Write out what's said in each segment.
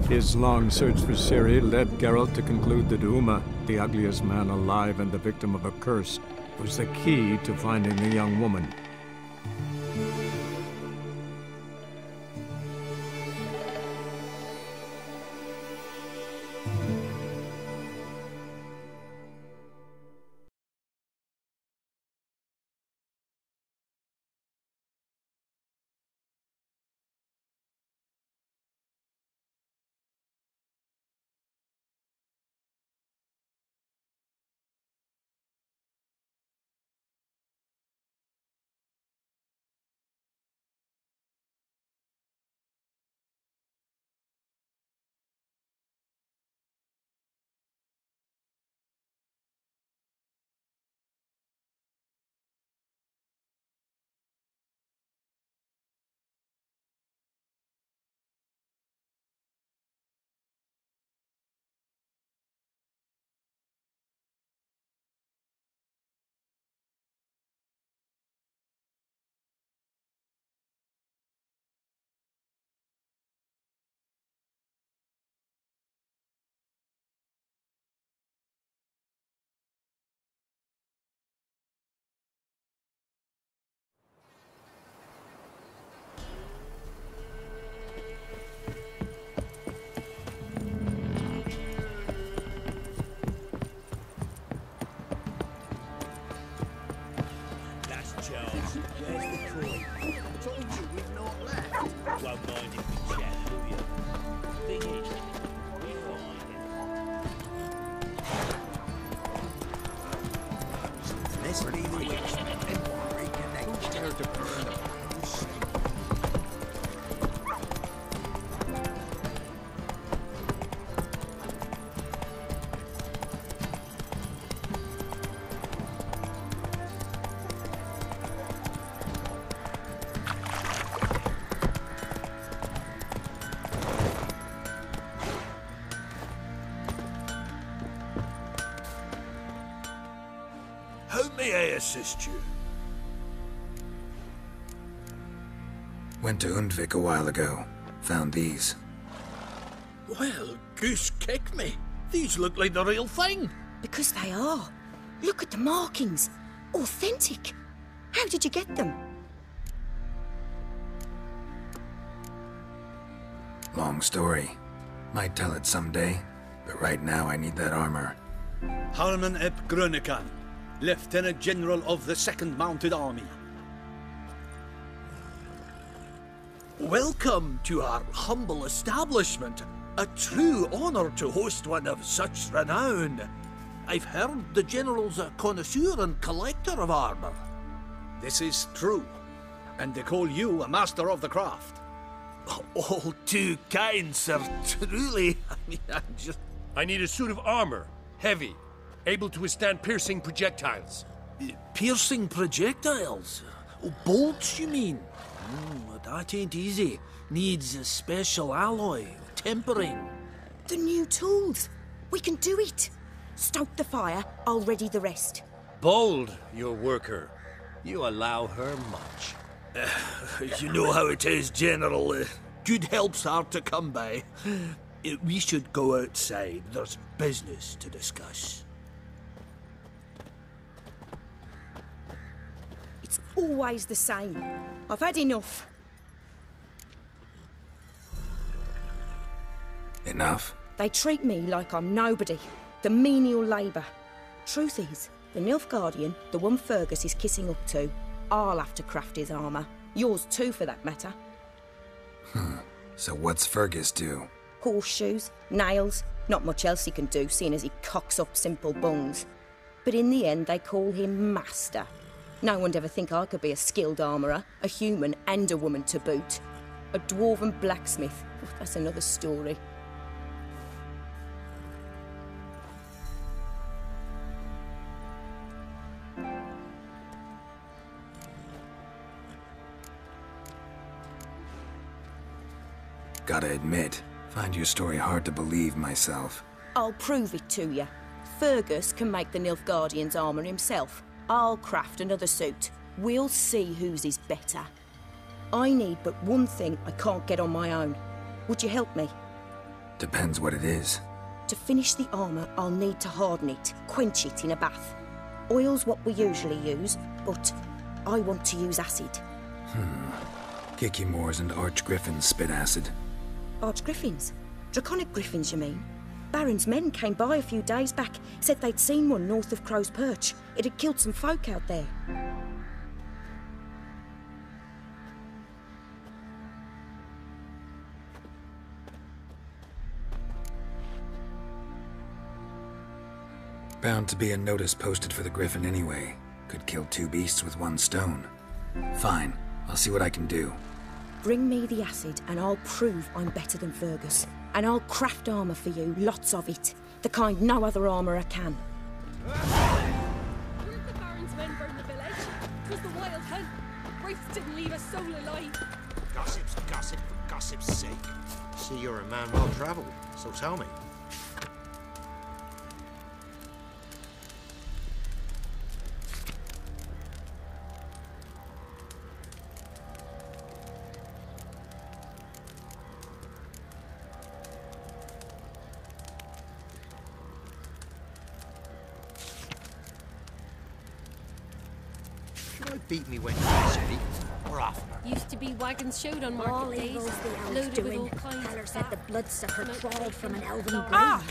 His long search for Ciri led Geralt to conclude that Uma, the ugliest man alive and the victim of a curse, was the key to finding the young woman. How may I assist you? Went to Undvik a while ago. Found these. Well, goose kick me. These look like the real thing. Because they are. Look at the markings. Authentic. How did you get them? Long story. Might tell it someday, but right now I need that armor. Harman ep Grönekan, Lieutenant General of the 2nd Mounted Army. Welcome to our humble establishment. A true honor to host one of such renown. I've heard the General's a connoisseur and collector of armor. This is true, and they call you a master of the craft. All too kind, sir, truly. I need a suit of armor, heavy, able to withstand piercing projectiles. Piercing projectiles? Oh, bolts, you mean? That ain't easy. Needs a special alloy, tempering. The new tools. We can do it. Stoke the fire, I'll ready the rest. Bold, your worker. You allow her much. You know how it is, General. Good help's hard to come by. We should go outside. There's business to discuss. It's always the same. I've had enough. Enough? They treat me like I'm nobody. The menial labour. Truth is, the Nilfgaardian, the one Fergus is kissing up to, I'll have to craft his armour. Yours too, for that matter. So what's Fergus do? Horseshoes, nails, not much else he can do, seeing as he cocks up simple bungs. But in the end, they call him Master. No one'd ever think I could be a skilled armourer, a human and a woman to boot. A dwarven blacksmith, that's another story. Gotta admit, find your story hard to believe myself. I'll prove it to you. Fergus can make the Nilfgaardian's armour himself. I'll craft another suit. We'll see whose is better. I need but one thing I can't get on my own. Would you help me? Depends what it is. To finish the armour, I'll need to harden it, quench it in a bath. Oil's what we usually use, but I want to use acid. Kikimores and Archgriffins spit acid. Archgriffins? Draconic griffins, you mean? Baron's men came by a few days back, said they'd seen one north of Crow's Perch. It had killed some folk out there. Bound to be a notice posted for the Griffin anyway. Could kill two beasts with one stone. Fine, I'll see what I can do. Bring me the acid and I'll prove I'm better than Fergus. And I'll craft armour for you, lots of it. The kind no other armourer can. Where'd the Baron's men burn the village? 'Twas the wild hunt. Wraiths didn't leave a soul alive. Gossip's gossip for gossip's sake. See, you're a man well travelled, so tell me. Beat me when you're city, or often. Used to be wagons showed on All market days, evil's the elves loaded with doing. all kinds Feller of said the sap. bloodsucker Not crawled from an bacon. elven grave. Ah!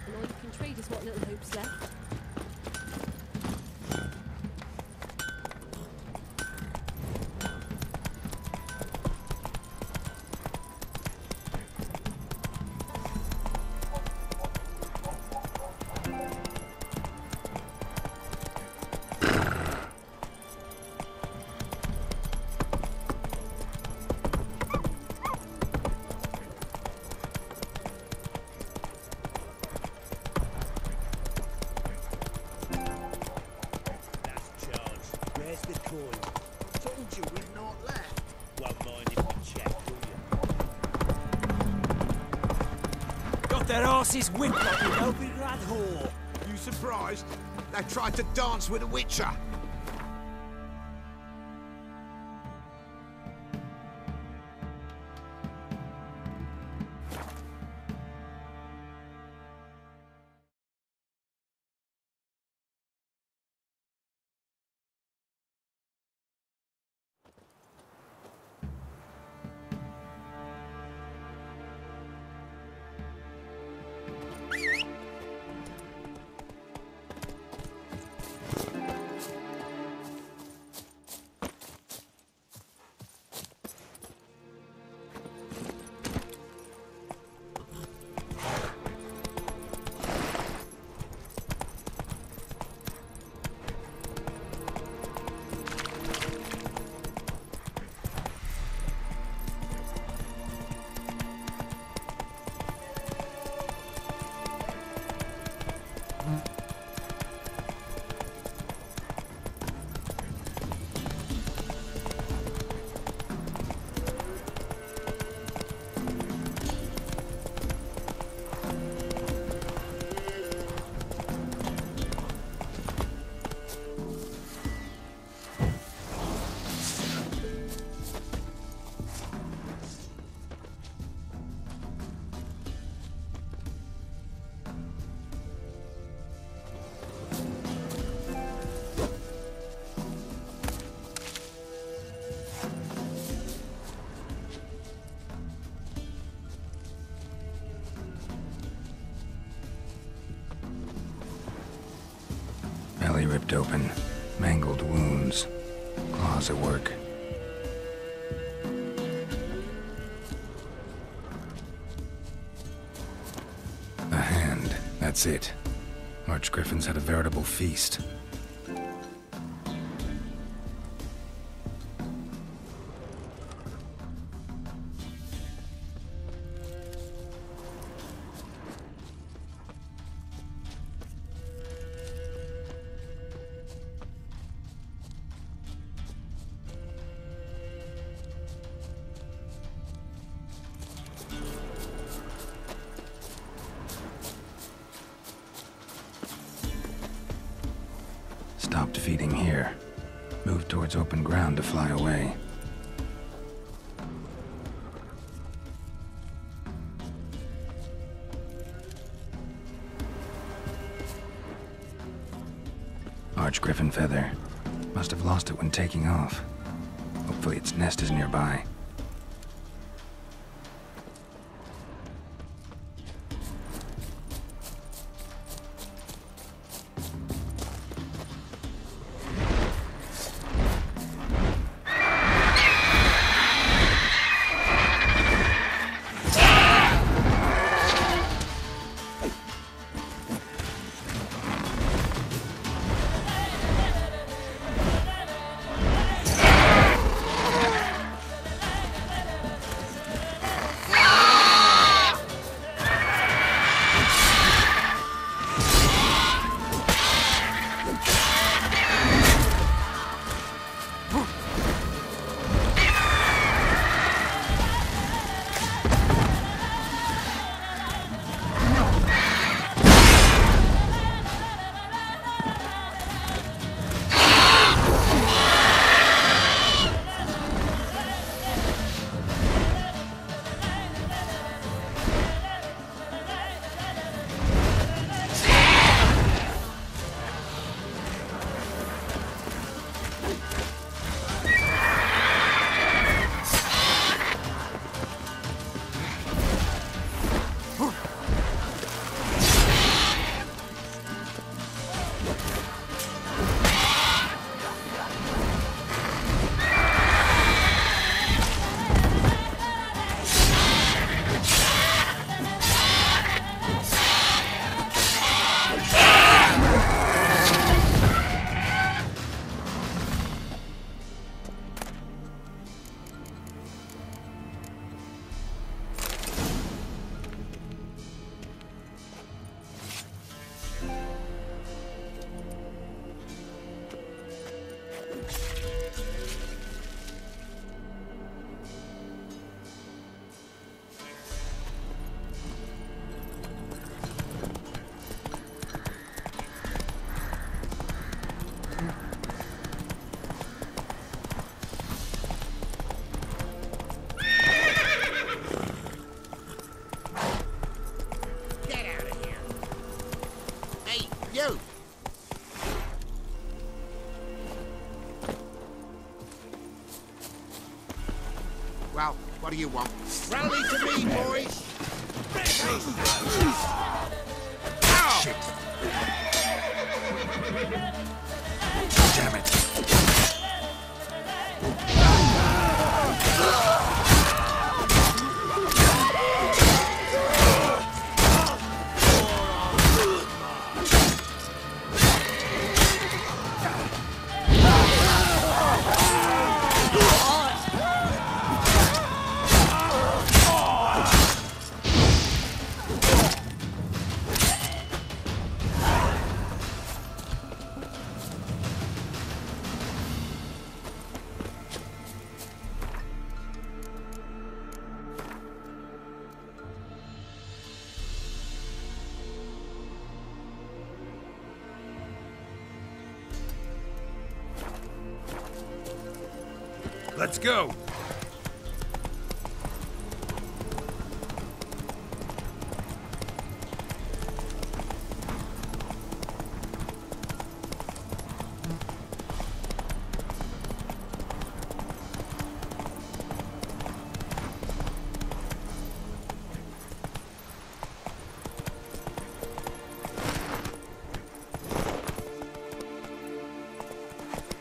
And all you can trade is what little hope's left. Their asses whipped like a velvet rad whore. You surprised? They tried to dance with a witcher. Belly ripped open, mangled wounds, claws at work. A hand, that's it. Archgriffins had a veritable feast. Stopped feeding here. Moved towards open ground to fly away. large griffin feather. Must have lost it when taking off. Hopefully its nest is nearby. Well, what do you want? Rally to me, boys! Shit. Damn it. Let's go!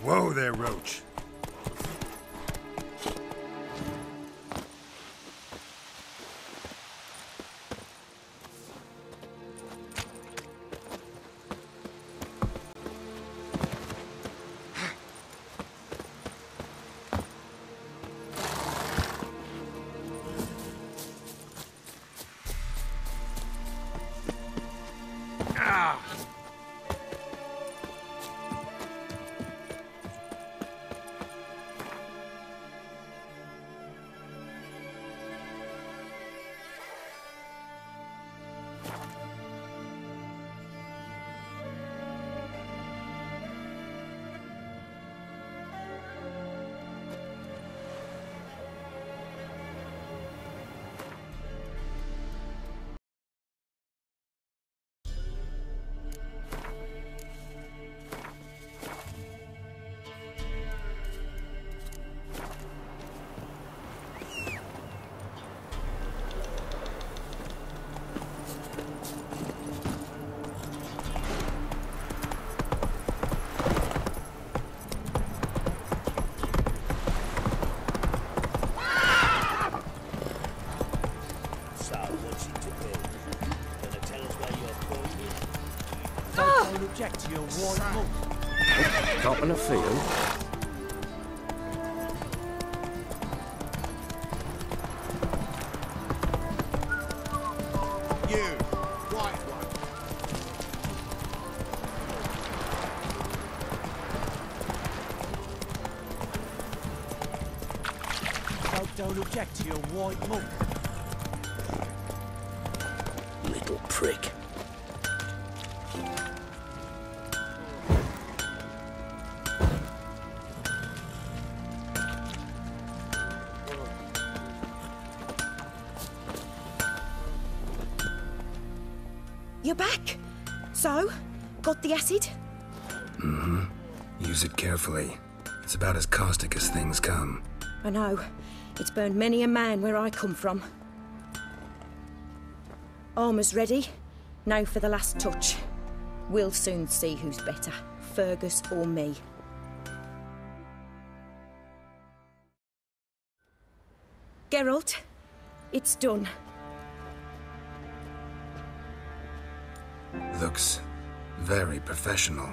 Whoa there, Roach. object to your white mug. Top in the field? You, white one. Don't object to your white mug. Little prick. You're back? So, got the acid? Mm-hmm. Use it carefully. It's about as caustic as things come. I know. It's burned many a man where I come from. Armour's ready. Now for the last touch. We'll soon see who's better, Fergus or me. Geralt, it's done. Looks very professional.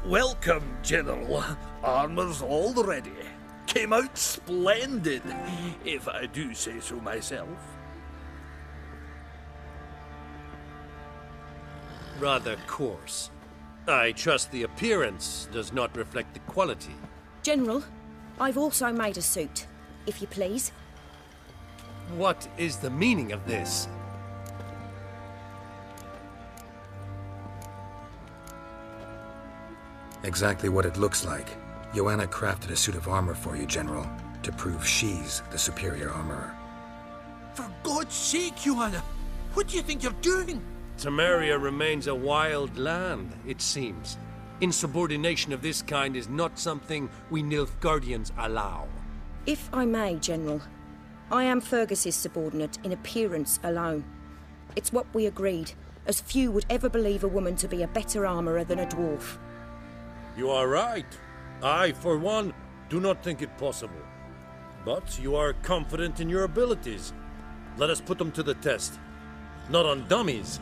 Welcome, General. Armour's all ready. Came out splendid, if I do say so myself. Rather coarse. I trust the appearance does not reflect the quality. General, I've also made a suit, if you please. What is the meaning of this? Exactly what it looks like. Joanna crafted a suit of armor for you, General, to prove she's the superior armorer. For God's sake, Joanna, what do you think you're doing? Temeria remains a wild land, it seems. Insubordination of this kind is not something we Nilfgaardians allow. If I may, General, I am Fergus's subordinate in appearance alone. It's what we agreed, as few would ever believe a woman to be a better armourer than a dwarf. You are right. I, for one, do not think it possible. But you are confident in your abilities. Let us put them to the test. Not on dummies,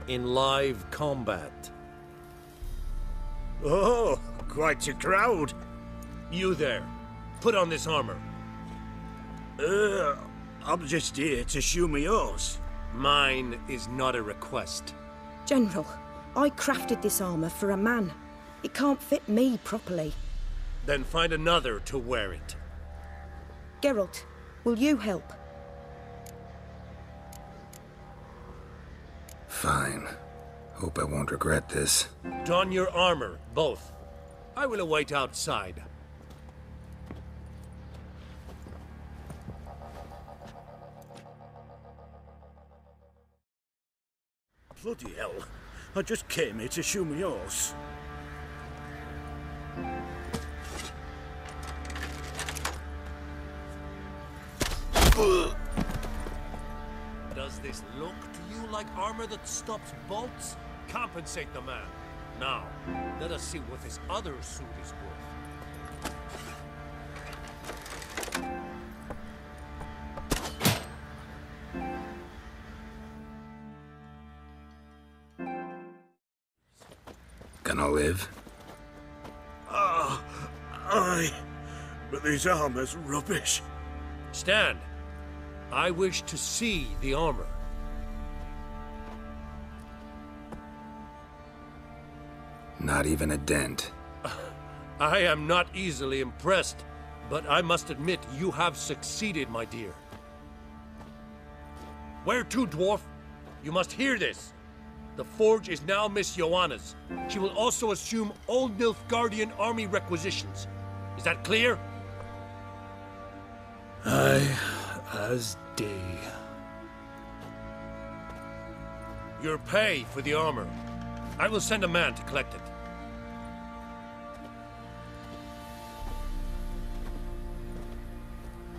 in live combat. Oh, quite a crowd. You there, put on this armor. I'm just here to show me yours. Mine is not a request. General, I crafted this armour for a man. It can't fit me properly. Then find another to wear it. Geralt, will you help? Fine. Hope I won't regret this. Don your armor, both. I will await outside. Bloody hell. I just came here to show me yours. Does this look to you like armor that stops bolts? Compensate the man. Now, let us see what this other suit is worth. Gonna live? Aye. But this armor's rubbish. Stand. I wish to see the armor. Not even a dent. I am not easily impressed, but I must admit you have succeeded, my dear. Where to, dwarf? You must hear this. The forge is now Miss Joanna's. She will also assume all Nilfgaardian army requisitions. Is that clear? Aye, as day. Your pay for the armor. I will send a man to collect it.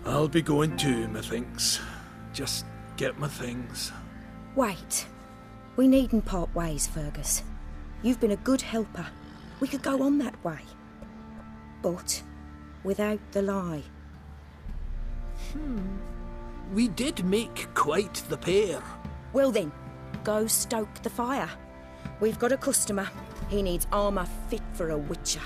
I'll be going too, methinks. Just get my things. Wait. We needn't part ways, Fergus. You've been a good helper. We could go on that way. But without the lie. We did make quite the pair. Well then, go stoke the fire. We've got a customer. He needs armour fit for a witcher.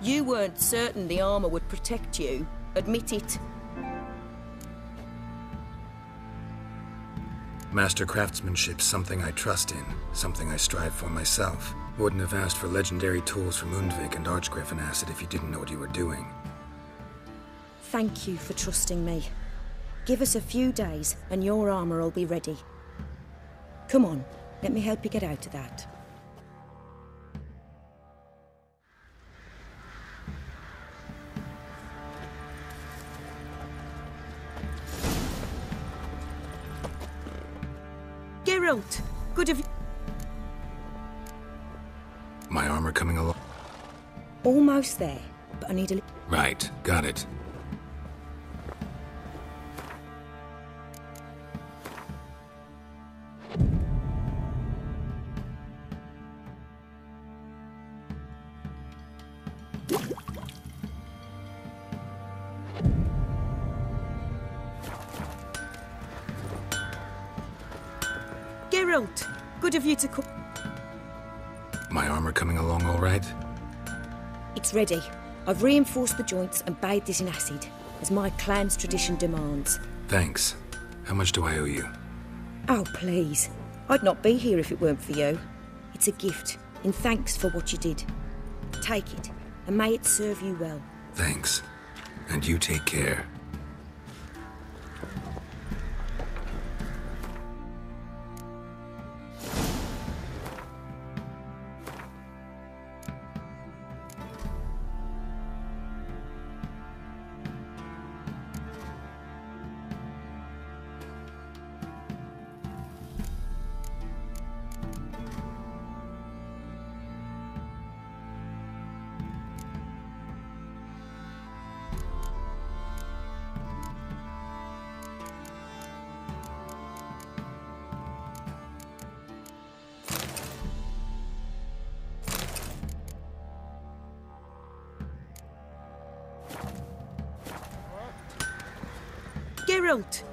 You weren't certain the armour would protect you. Admit it. Master craftsmanship's something I trust in, something I strive for myself. Wouldn't have asked for legendary tools from Undvik and Archgriffin Acid if you didn't know what you were doing. Thank you for trusting me. Give us a few days and your armour will be ready. Come on, let me help you get out of that. Geralt, good of you. My armor coming along? Almost there, but I need a... Right, got it. Geralt, good of you to come. My armor coming along all right? It's ready. I've reinforced the joints and bathed it in acid, as my clan's tradition demands. Thanks. How much do I owe you? Oh, please. I'd not be here if it weren't for you. It's a gift, in thanks for what you did. Take it, and may it serve you well. Thanks. And you take care. Geralt!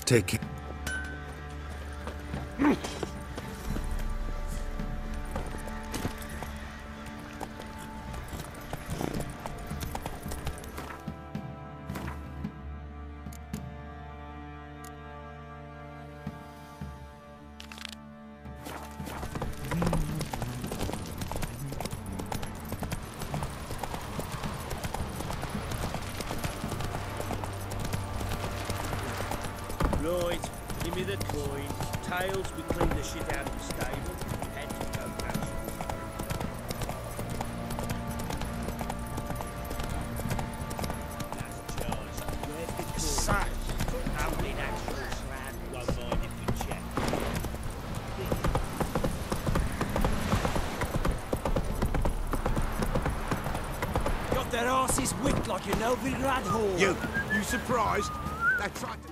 Take care. Right, give me the coin. Tails, we clean the shit out of the stable. Heads, we go past. That's Charles. Where's the coin? Sack. Only natural slab. Won't mind if we check. Got their asses whipped like a Novigrad whore. You surprised? They tried to...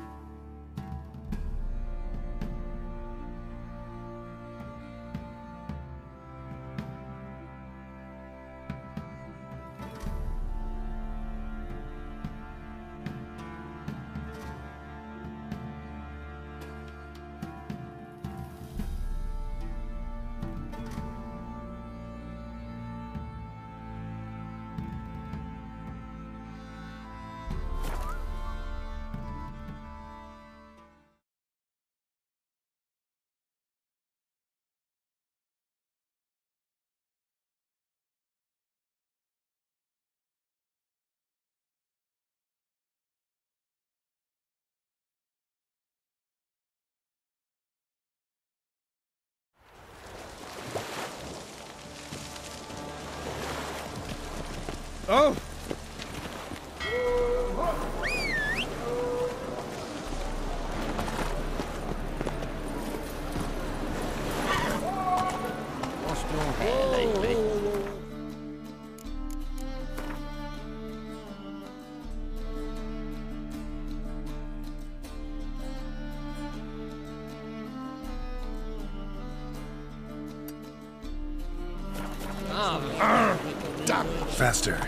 Oh! Lost your hair lately. Faster.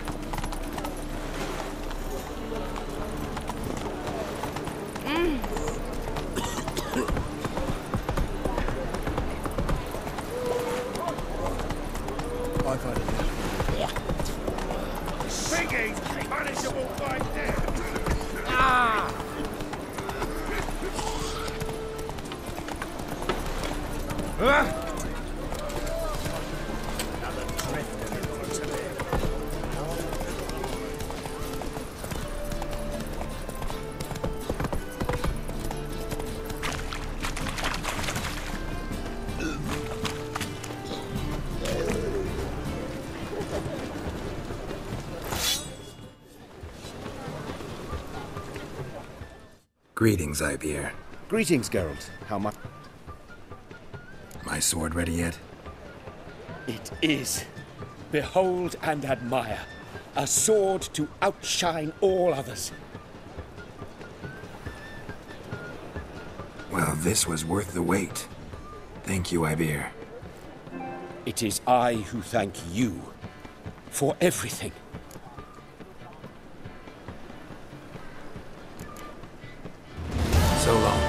Piggy's punishable by death! Another drift in it today. Greetings, Ibeer. Greetings, Geralt. How much? My sword ready yet? It is. Behold and admire. A sword to outshine all others. Well, this was worth the wait. Thank you, Ibeer. It is I who thank you for everything. So long.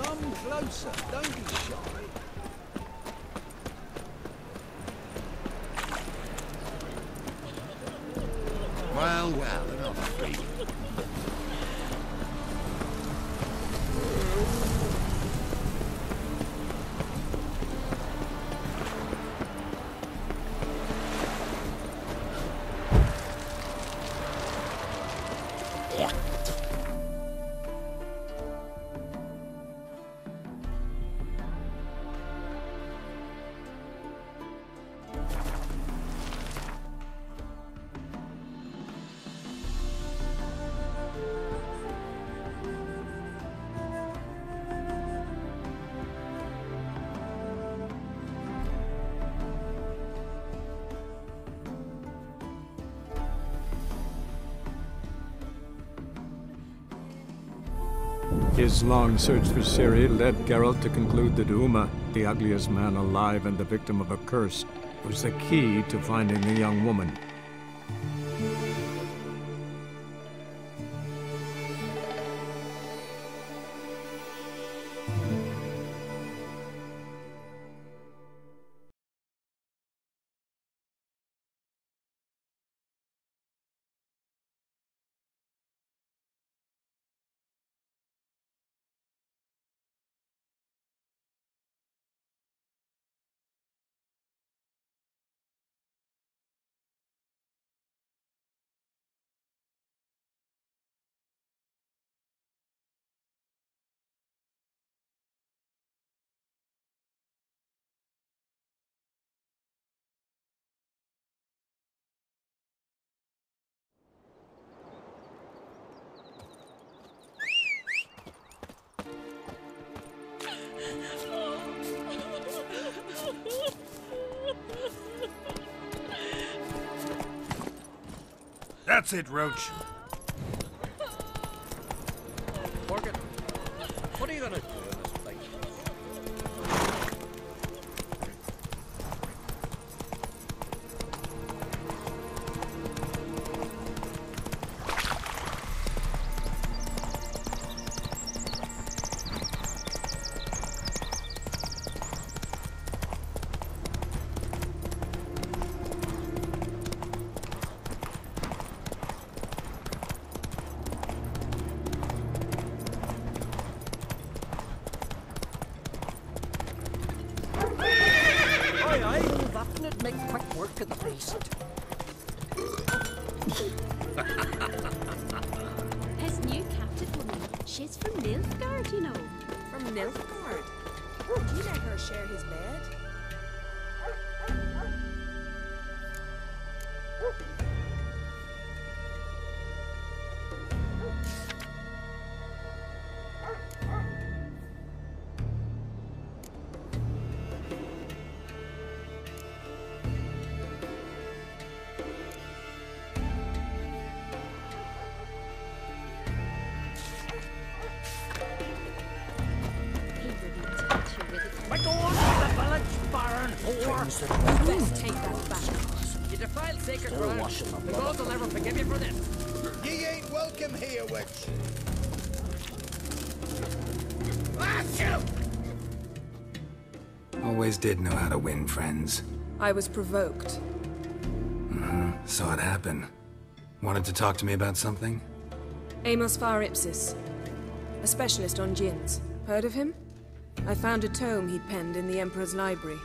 Come closer, don't be shy. Well, well, enough free. His long search for Ciri led Geralt to conclude that Uma, the ugliest man alive and the victim of a curse, was the key to finding the young woman. That's it, Roach. Morgan, what are you gonna do in this place? Make quick work of the beast. His new captive woman. She's from Nilfgaard, you know. From Nilfgaard? Would you let her share his bed? Best take that back. You defiled sacred ground. The gods will never forgive you for this. Ye ain't welcome here, witch. Always did know how to win friends. I was provoked. Saw it happen. Wanted to talk to me about something? Amos Far Ipsis. A specialist on djinns. Heard of him? I found a tome he'd penned in the Emperor's library.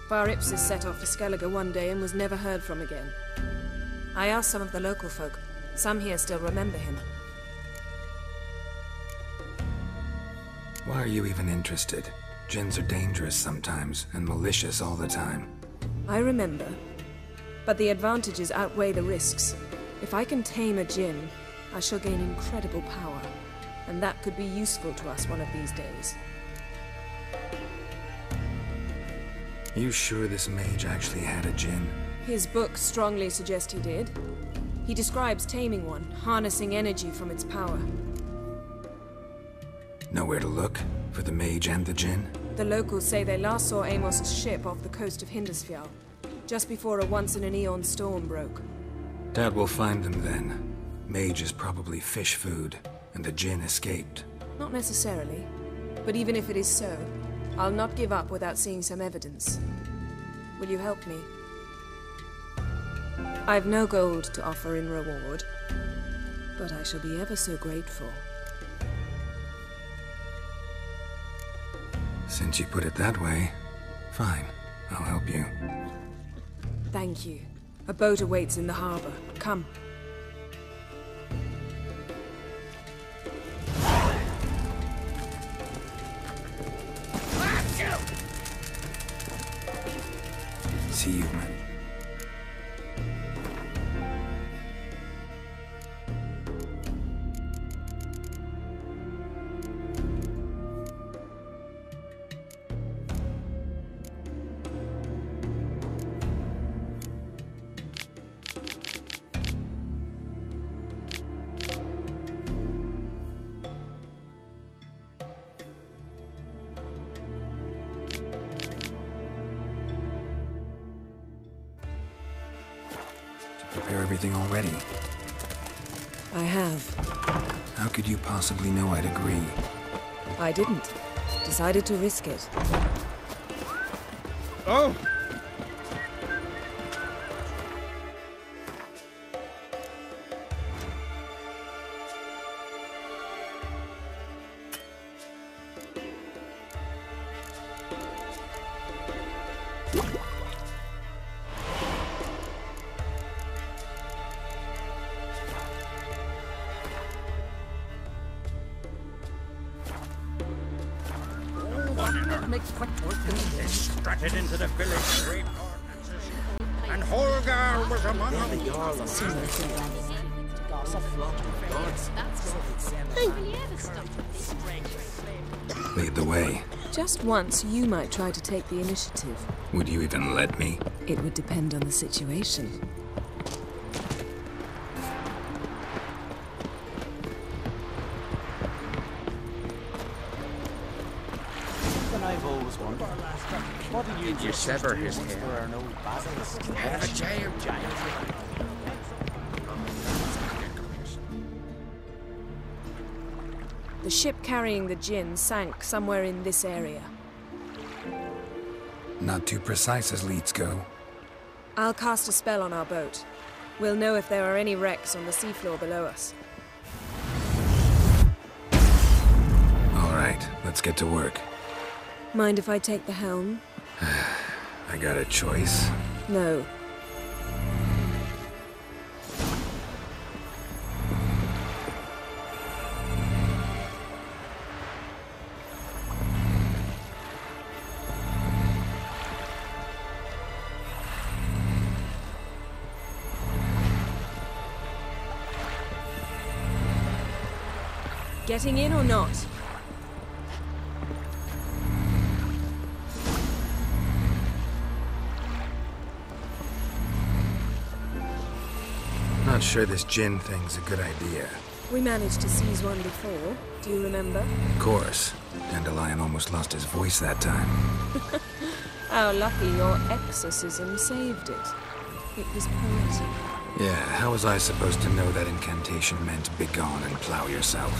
Far Ipsis set off for Skellige one day and was never heard from again. I asked some of the local folk. Some here still remember him. Why are you even interested? Djinns are dangerous sometimes, and malicious all the time. I remember. But the advantages outweigh the risks. If I can tame a djinn, I shall gain incredible power. And that could be useful to us one of these days. You sure this mage actually had a djinn? His books strongly suggest he did. He describes taming one, harnessing energy from its power. Nowhere to look for the mage and the djinn? The locals say they last saw Amos's ship off the coast of Hindisfjall, just before a once-in-an-eon storm broke. Doubt we'll find them then. Mage is probably fish food, and the djinn escaped. Not necessarily. But even if it is so, I'll not give up without seeing some evidence. Will you help me? I've no gold to offer in reward, but I shall be ever so grateful. Since you put it that way, fine. I'll help you. Thank you. A boat awaits in the harbor. Come. See you, man. Prepare everything already? I have. How could you possibly know I'd agree? I didn't. Decided to risk it. Oh! Make quick work of They strutted into the village great ordinances, and Holgar was among them. the Jarl of Lead the way. Just once, you might try to take the initiative. Would you even let me? It would depend on the situation. I've always wondered, what do you sever his hair? There are no basilisks. Head of a giant. The ship carrying the Jinn sank somewhere in this area. Not too precise as leads go. I'll cast a spell on our boat. We'll know if there are any wrecks on the seafloor below us. All right, let's get to work. Mind if I take the helm? I got a choice. No. Getting in or not? Not sure this Jinn thing's a good idea. We managed to seize one before. Do you remember? Of course. Dandelion almost lost his voice that time. How lucky your exorcism saved it. It was poetic. Yeah, how was I supposed to know that incantation meant begone and plow yourself?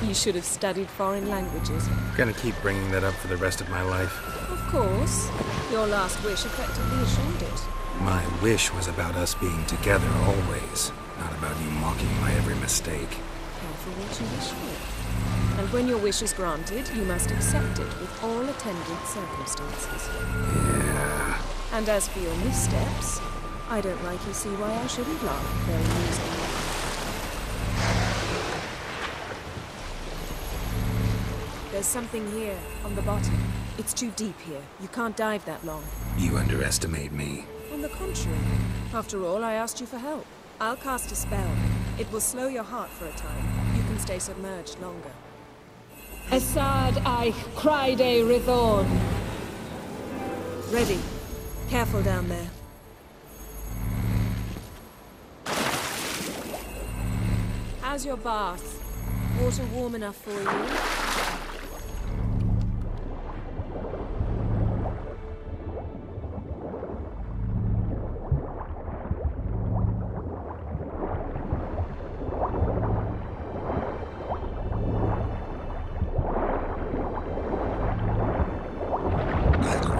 You should have studied foreign languages. Gonna keep bringing that up for the rest of my life? Of course. Your last wish effectively assured it. My wish was about us being together always, not about you mocking my every mistake. Careful what you wish for. And when your wish is granted, you must accept it with all attendant circumstances. Yeah. And as for your missteps, I don't rightly see why I shouldn't laugh very amusingly. There's something here, on the bottom. It's too deep here. You can't dive that long. You underestimate me. On the contrary. After all, I asked you for help. I'll cast a spell. It will slow your heart for a time. You can stay submerged longer. Assad Eich Criede Rithorn. Ready. Careful down there. How's your bath? Water warm enough for you?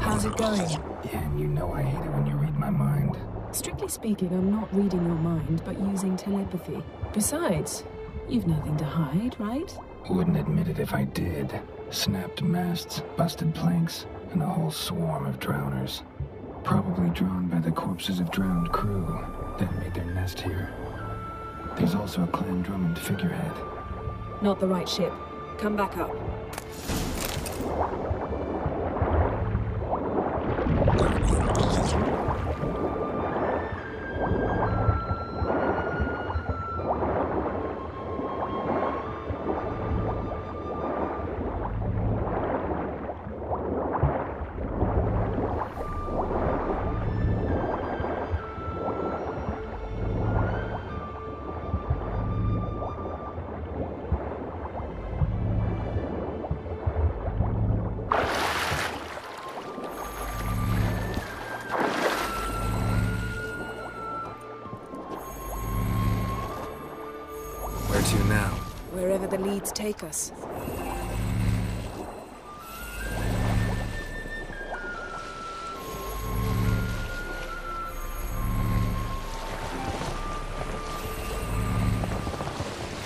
How's it going? Yeah, and you know I hate it when you read my mind. Strictly speaking, I'm not reading your mind, but using telepathy. Besides, you've nothing to hide, right? Wouldn't admit it if I did. Snapped masts, busted planks, and a whole swarm of drowners. Probably drawn by the corpses of drowned crew that made their nest here. There's also a Clan Drummond figurehead. Not the right ship. Come back up. Where to now? Wherever the leads take us.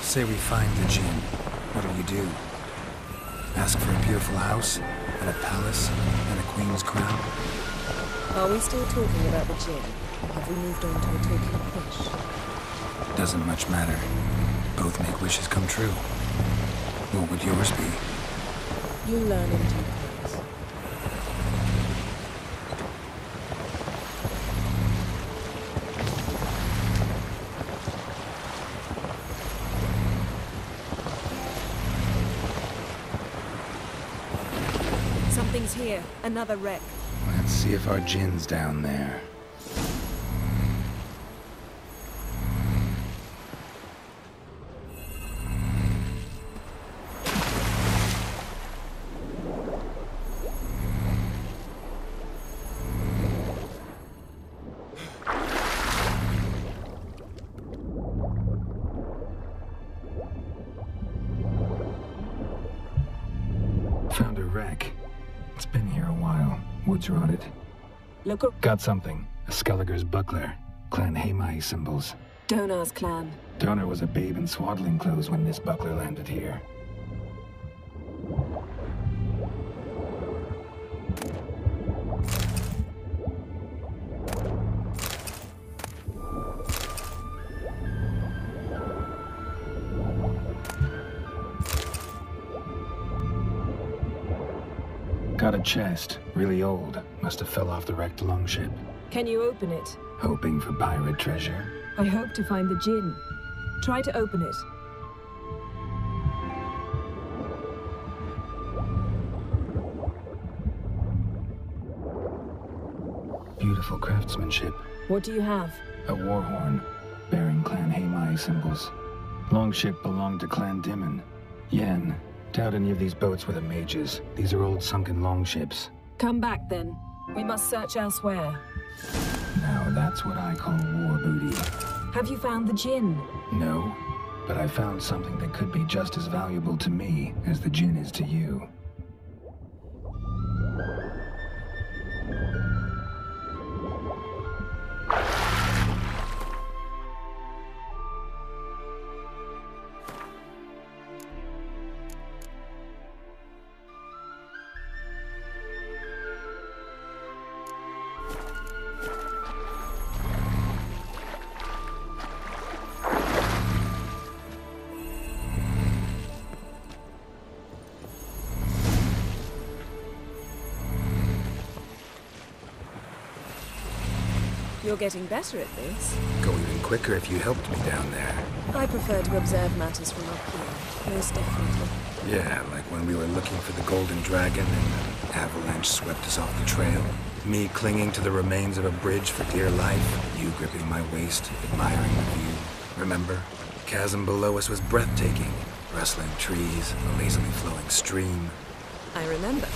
Say we find the Jinn. What'll you do? Ask for a beautiful house, and a palace, and a queen's crown? Are we still talking about the Jinn? Or have we moved on to a talking fish? Doesn't much matter. Both make wishes come true. What would yours be? You'll learn in due course. Something's here. Another wreck. Let's see if our Jinn's down there. been here a while. Woods rotted. Look up. Got something. A Skelliger's buckler. Clan Hamai symbols. Donar's clan. Donar was a babe in swaddling clothes when this buckler landed here. Got a chest. Really old. Must have fell off the wrecked longship. Can you open it? Hoping for pirate treasure? I hope to find the gin. Try to open it. Beautiful craftsmanship. What do you have? A war horn, bearing Clan Hamai symbols. Longship belonged to Clan Dimon. Yen, doubt any of these boats were the mages. These are old sunken longships. Come back then. We must search elsewhere. Now that's what I call war booty. Have you found the gin? No, but I found something that could be just as valuable to me as the gin is to you. You're getting better at this. Go even quicker if you helped me down there. I prefer to observe matters from up here, most definitely. Yeah, like when we were looking for the Golden Dragon and an avalanche swept us off the trail. Me clinging to the remains of a bridge for dear life. You gripping my waist, admiring the view. Remember? The chasm below us was breathtaking. Rustling trees, a lazily flowing stream. I remember,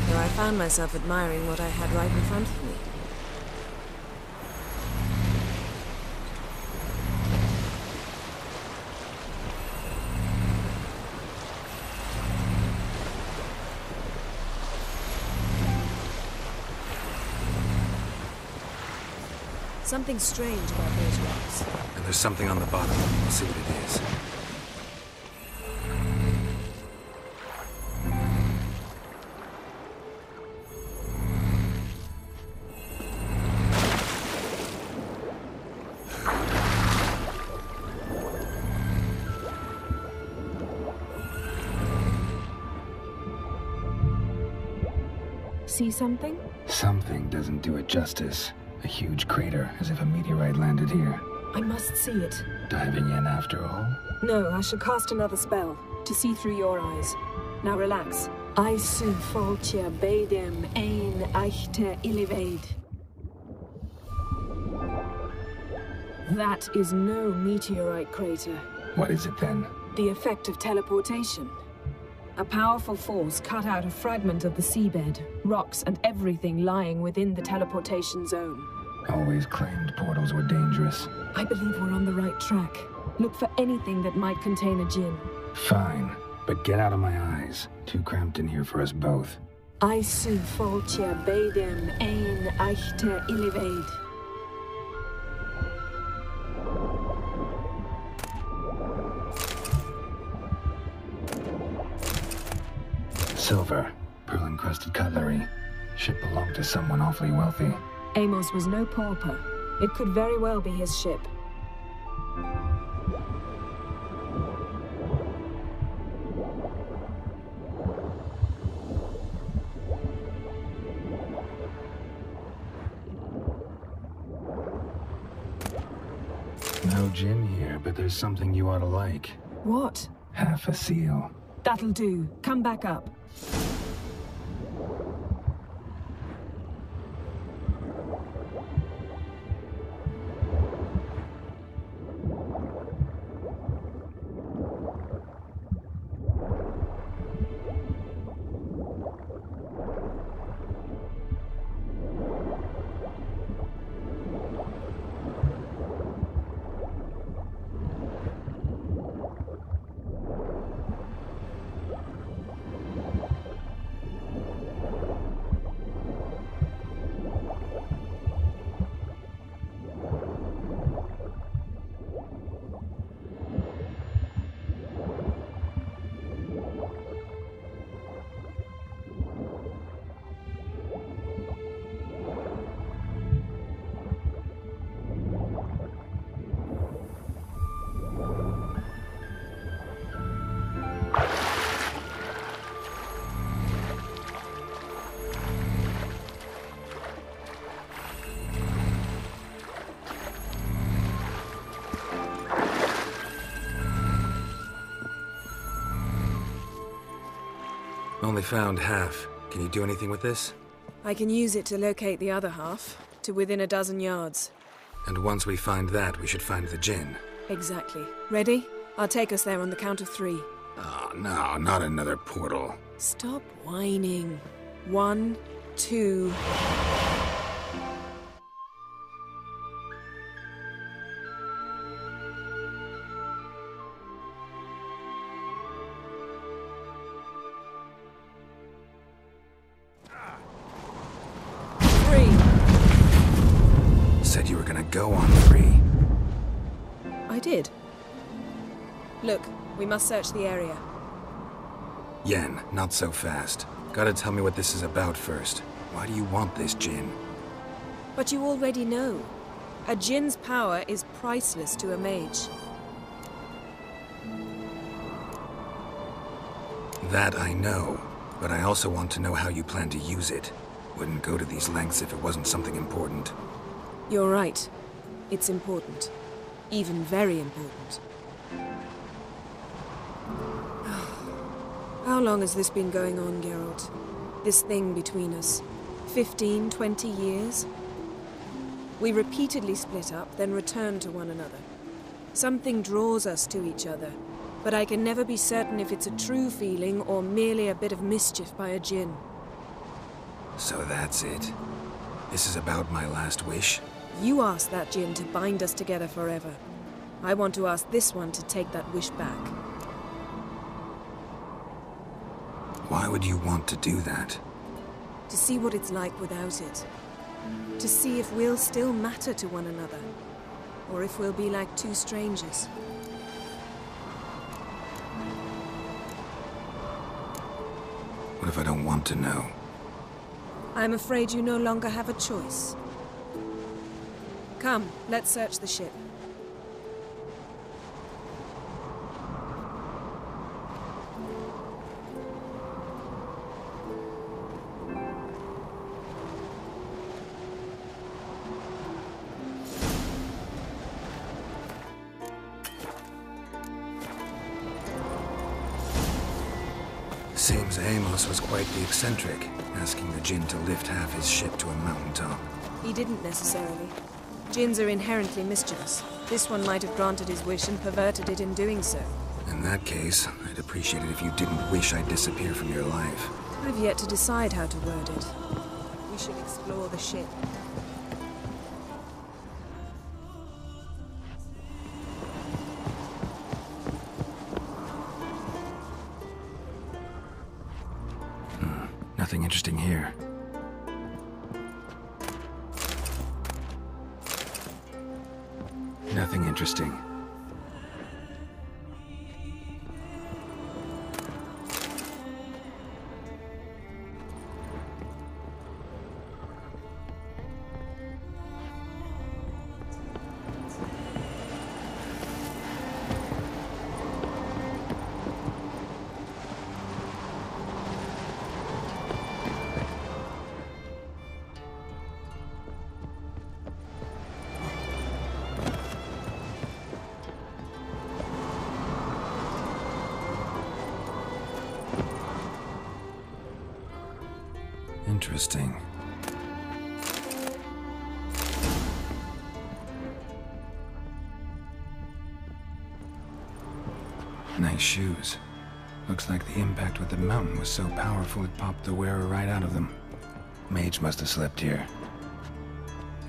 though I found myself admiring what I had right in front of me. Something strange about those rocks. And there's something on the bottom. We'll see what it is. See something? Something doesn't do it justice. A huge crater, as if a meteorite landed here. I must see it. Diving in after all? No, I shall cast another spell, to see through your eyes. Now relax. Aisu foltja beidem ein eichte illivaid. That is no meteorite crater. What is it then? The effect of teleportation. A powerful force cut out a fragment of the seabed, rocks and everything lying within the teleportation zone. Always claimed portals were dangerous. I believe we're on the right track. Look for anything that might contain a djinn. Fine, but get out of my eyes. Too cramped in here for us both. Aisu foltja beidem ein eichte illivaid. Silver, pearl-encrusted cutlery. Ship belonged to someone awfully wealthy. Amos was no pauper. It could very well be his ship. No gin here, but there's something you ought to like. What? Half a seal. That'll do. Come back up. Only found half. Can you do anything with this? I can use it to locate the other half, to within a dozen yards. And once we find that, we should find the Jinn. Exactly. Ready? I'll take us there on the count of 3. Oh, no, not another portal. Stop whining. 1, 2... Said you were gonna go on 3. I did. Look, we must search the area. Yen, not so fast. Gotta tell me what this is about first. Why do you want this Jinn? But you already know. A Jinn's power is priceless to a mage. That I know, but I also want to know how you plan to use it. Wouldn't go to these lengths if it wasn't something important. You're right. It's important. Even very important. How long has this been going on, Geralt? This thing between us? 15, 20 years? We repeatedly split up, then return to one another. Something draws us to each other, but I can never be certain if it's a true feeling or merely a bit of mischief by a Jinn. So that's it. This is about my last wish? You asked that Jinn to bind us together forever. I want to ask this one to take that wish back. Why would you want to do that? To see what it's like without it. To see if we'll still matter to one another. Or if we'll be like two strangers. What if I don't want to know? I'm afraid you no longer have a choice. Come, let's search the ship. Seems Amos was quite the eccentric, asking the Jinn to lift half his ship to a mountaintop. He didn't necessarily. Jinns are inherently mischievous. This one might have granted his wish and perverted it in doing so. In that case, I'd appreciate it if you didn't wish I'd disappear from your life. I've yet to decide how to word it. We should explore the ship. Nothing interesting here. Nothing interesting. Interesting. Nice shoes. Looks like the impact with the mountain was so powerful it popped the wearer right out of them. Mage must have slept here.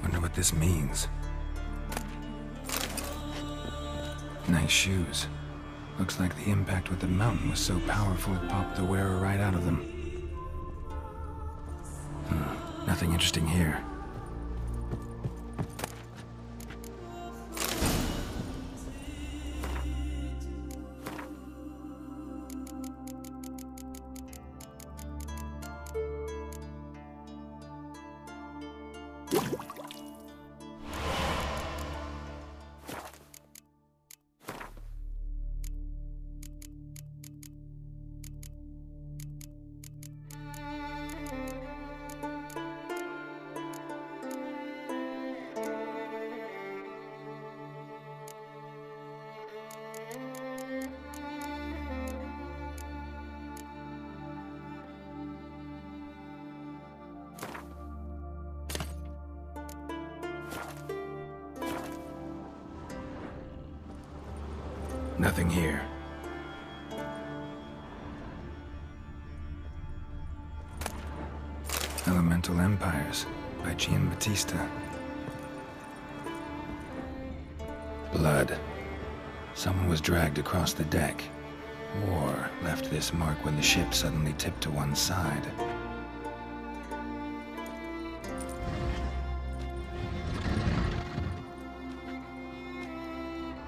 Wonder what this means. Nice shoes. Looks like the impact with the mountain was so powerful it popped the wearer right out of them. Nothing interesting here. Nothing here. Elemental Empires by Giambattista. Blood. Someone was dragged across the deck. War left this mark when the ship suddenly tipped to one side.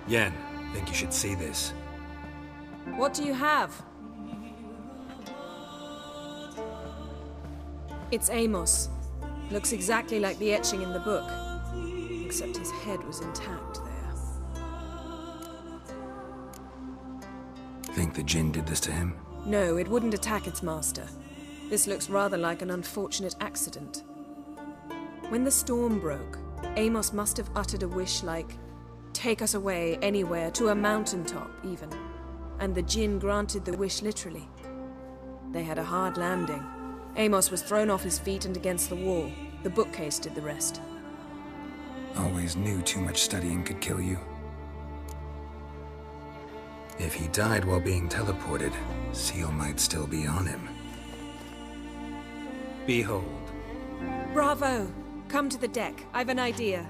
Yen, think you should see this. What do you have? It's Amos. Looks exactly like the etching in the book. Except his head was intact there. Think the Jinn did this to him? No, it wouldn't attack its master. This looks rather like an unfortunate accident. When the storm broke, Amos must have uttered a wish like, "Take us away, anywhere, to a mountaintop, even." And the Jinn granted the wish literally. They had a hard landing. Amos was thrown off his feet and against the wall. The bookcase did the rest. Always knew too much studying could kill you. If he died while being teleported, Seal might still be on him. Behold. Bravo! Come to the deck. I've an idea.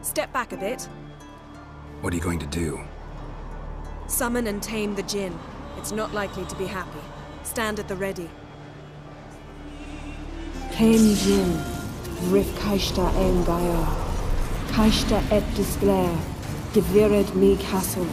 Step back a bit. What are you going to do? Summon and tame the Jinn. It's not likely to be happy. Stand at the ready. Tame Jinn, Rif Kaishta en Gaia, Kaishta et Disglair, Devired me Castle.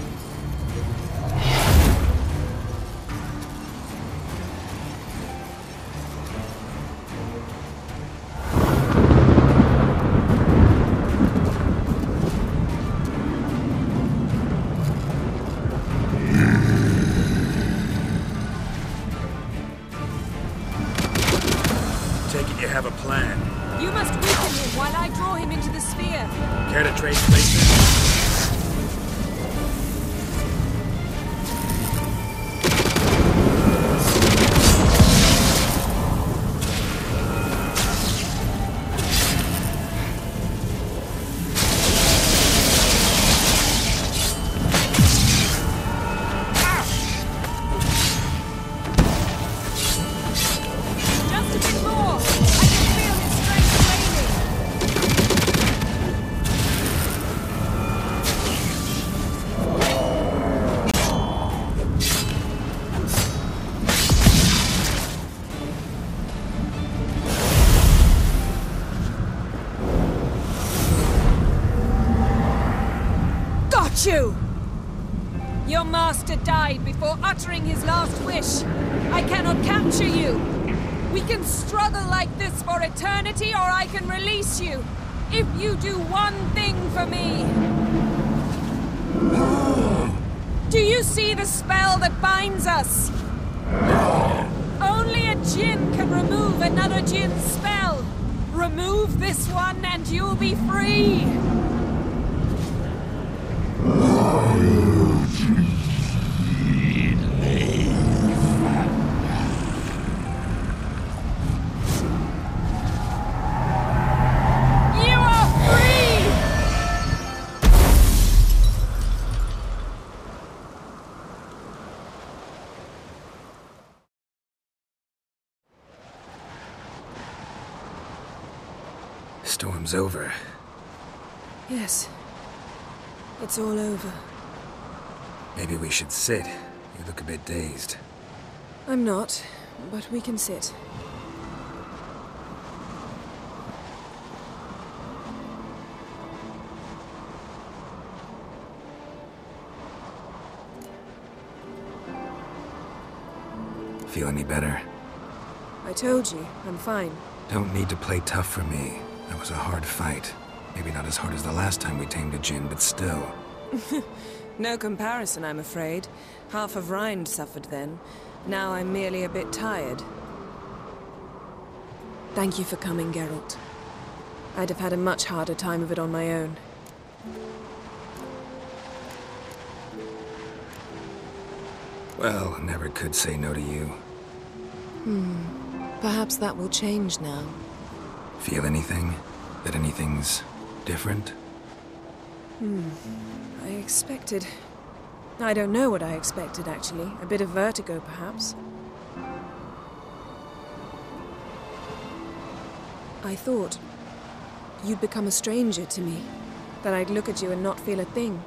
You have a plan. You must weaken him while I draw him into the sphere. Care to trade places? You! Your master died before uttering his last wish. I cannot capture you. We can struggle like this for eternity, or I can release you. If you do one thing for me. Do you see the spell that binds us? Only a Jinn can remove another Jinn's spell. Remove this one and you'll be free. Storm's over. Yes. It's all over. Maybe we should sit. You look a bit dazed. I'm not, but we can sit. Feel any better? I told you, I'm fine. Don't need to play tough for me. That was a hard fight. Maybe not as hard as the last time we tamed a djinn, but still. No comparison, I'm afraid. Half of Rind suffered then. Now I'm merely a bit tired. Thank you for coming, Geralt. I'd have had a much harder time of it on my own. Well, never could say no to you. Perhaps that will change now. Feel anything? That anything's different? I expected... I don't know what I expected, actually. A bit of vertigo, perhaps. I thought you'd become a stranger to me. That I'd look at you and not feel a thing.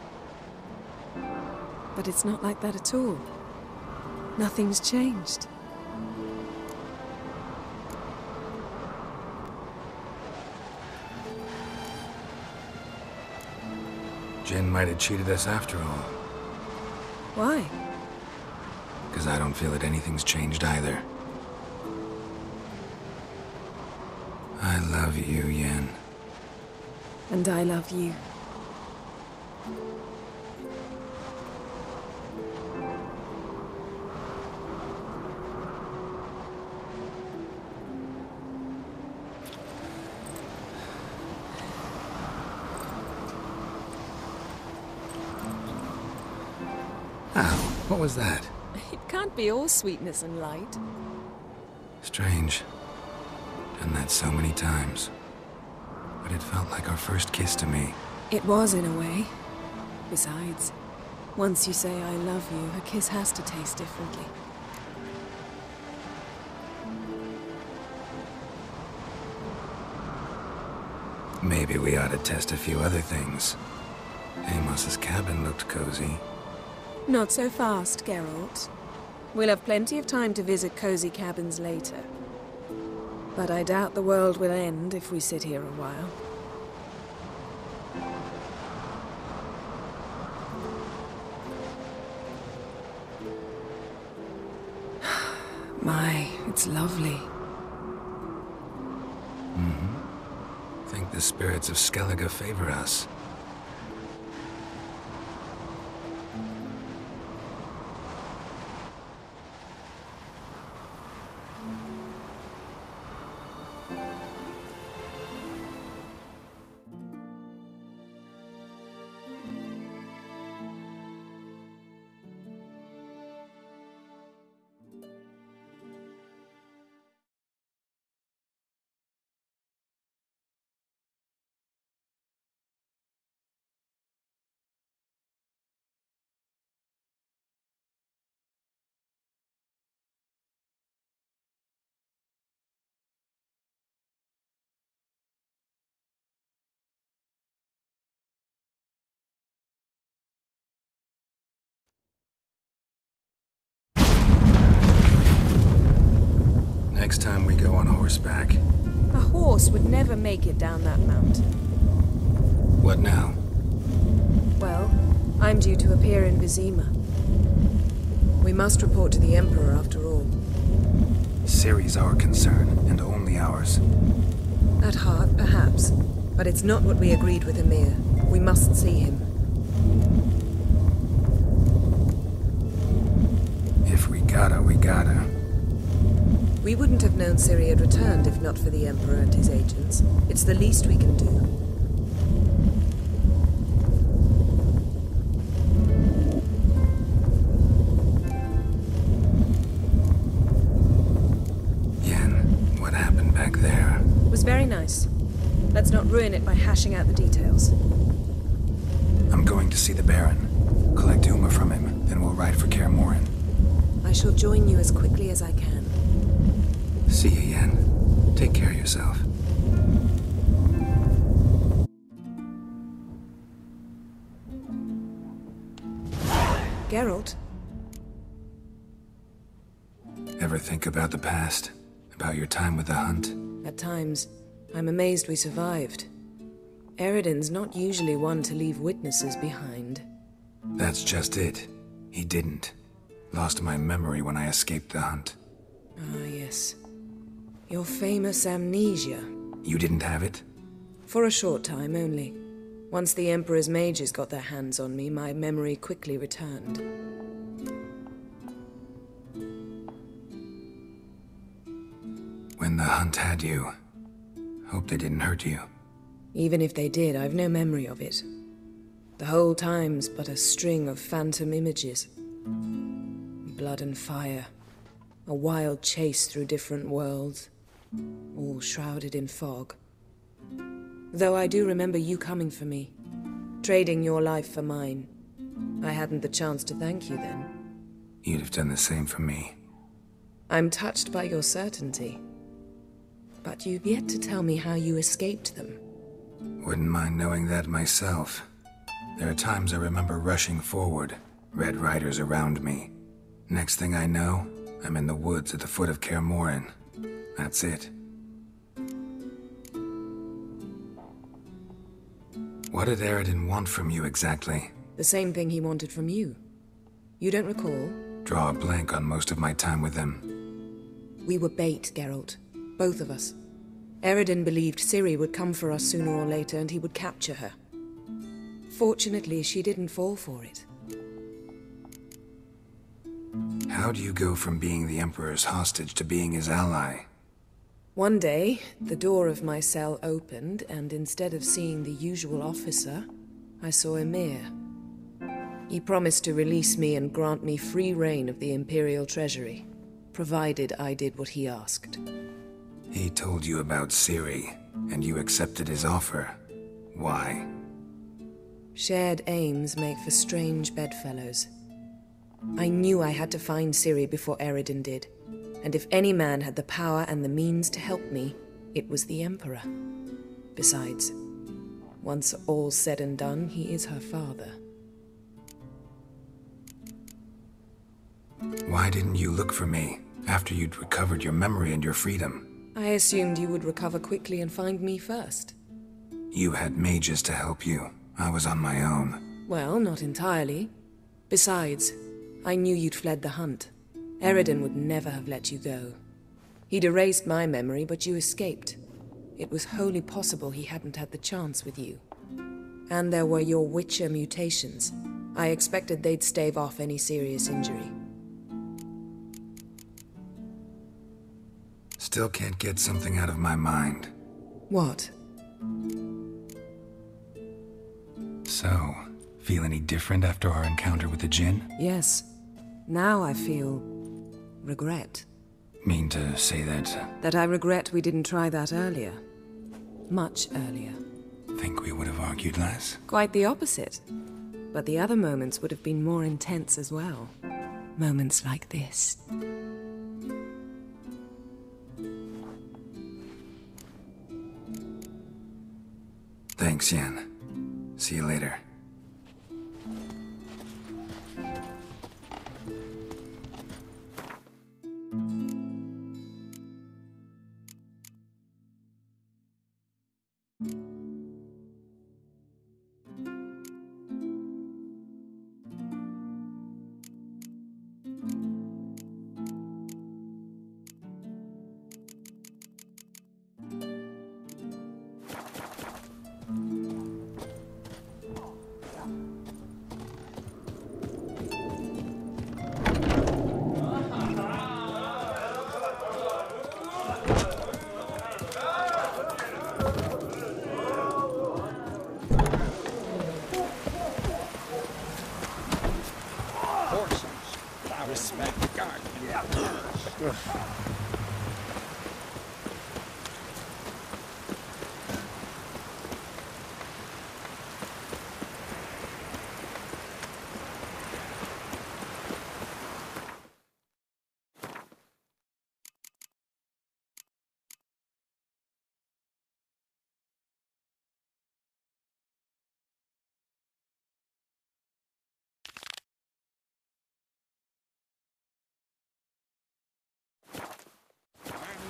But it's not like that at all. Nothing's changed. Jinn might have cheated us after all. Why? Because I don't feel that anything's changed either. I love you, Yen. And I love you. What was that? It can't be all sweetness and light. Strange. Done that so many times. But it felt like our first kiss to me. It was, in a way. Besides, once you say I love you, a kiss has to taste differently. Maybe we ought to test a few other things. Amos's cabin looked cozy. Not so fast, Geralt. We'll have plenty of time to visit cozy cabins later. But I doubt the world will end if we sit here a while. My, it's lovely. Think the spirits of Skellige favor us. Next time we go on horseback. A horse would never make it down that mount. What now? Well, I'm due to appear in Vizima. We must report to the Emperor after all. Ciri's our concern, and only ours. At heart, perhaps. But it's not what we agreed with Emir. We must see him. If we gotta, we gotta. We wouldn't have known Ciri had returned if not for the Emperor and his agents. It's the least we can do. Yen, what happened back there? It was very nice. Let's not ruin it by hashing out the details. I'm going to see the Baron. Collect Uma from him, then we'll ride for Kaer Morhen. I shall join you as quickly as I can. See you, Yen. Take care of yourself. Geralt? Ever think about the past? About your time with the Hunt? At times, I'm amazed we survived. Eredin's not usually one to leave witnesses behind. That's just it. He didn't. Lost my memory when I escaped the Hunt. Ah, yes. Your famous amnesia. You didn't have it? For a short time only. Once the Emperor's mages got their hands on me, my memory quickly returned. When the hunt had you, hope they didn't hurt you. Even if they did, I've no memory of it. The whole time's but a string of phantom images. Blood and fire. A wild chase through different worlds. All shrouded in fog. Though I do remember you coming for me. Trading your life for mine. I hadn't the chance to thank you then. You'd have done the same for me. I'm touched by your certainty. But you've yet to tell me how you escaped them. Wouldn't mind knowing that myself. There are times I remember rushing forward, Red Riders around me. Next thing I know, I'm in the woods at the foot of Kaer Morhen. That's it. What did Eredin want from you exactly? The same thing he wanted from you. You don't recall? Draw a blank on most of my time with him. We were bait, Geralt. Both of us. Eredin believed Ciri would come for us sooner or later and he would capture her. Fortunately, she didn't fall for it. How do you go from being the Emperor's hostage to being his ally? One day, the door of my cell opened, and instead of seeing the usual officer, I saw Emir. He promised to release me and grant me free reign of the Imperial Treasury, provided I did what he asked. He told you about Ciri, and you accepted his offer. Why? Shared aims make for strange bedfellows. I knew I had to find Ciri before Eredin did. And if any man had the power and the means to help me, it was the Emperor. Besides, once all's said and done, he is her father. Why didn't you look for me after you'd recovered your memory and your freedom? I assumed you would recover quickly and find me first. You had mages to help you. I was on my own. Well, not entirely. Besides, I knew you'd fled the hunt. Eredin would never have let you go. He'd erased my memory, but you escaped. It was wholly possible he hadn't had the chance with you. And there were your Witcher mutations. I expected they'd stave off any serious injury. Still can't get something out of my mind. What? So, feel any different after our encounter with the Djinn? Yes. Now I feel regret. Mean to say that... That I regret we didn't try that earlier. Much earlier. Think we would have argued less? Quite the opposite. But the other moments would have been more intense as well. Moments like this. Thanks, Yen. See you later.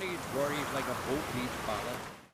Needs worries like a boat needs ballast.